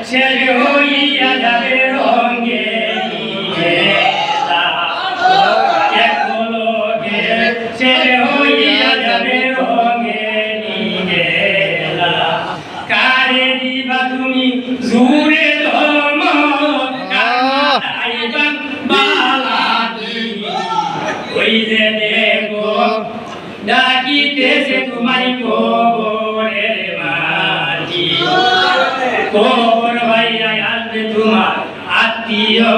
শেষ হইয়া যাবে রঙে এক পলকে শেষ হইয়া যাবে রঙে কারে দিবা তুমি জুড়ে ওই যে দেখো ডাকিতেছে তোমায় কবরের মাটি কবর ভাইয়া আসবে তোমার আত্মীয়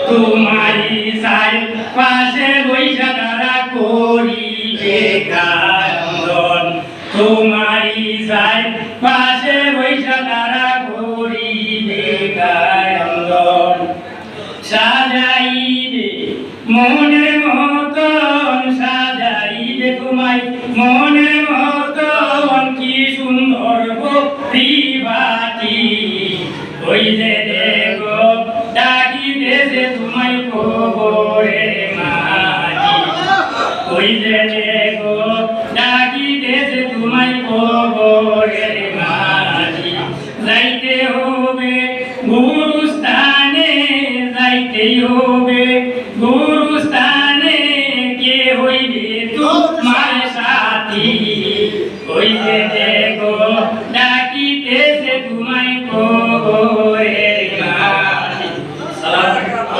তোমারই সাই পাশে বৈশা তারা করিবে কান্দন তোমারই সাই পাশে বৈশা তারা করিবে কান্দন সাজাইবে মনের মতন সাজাইবে তোমায় মনের মতন কি সুন্দর পরিবাটি ওই যে দেখো ডাকিতেছে তোমায় কবরে মাটি ওই যে দেখো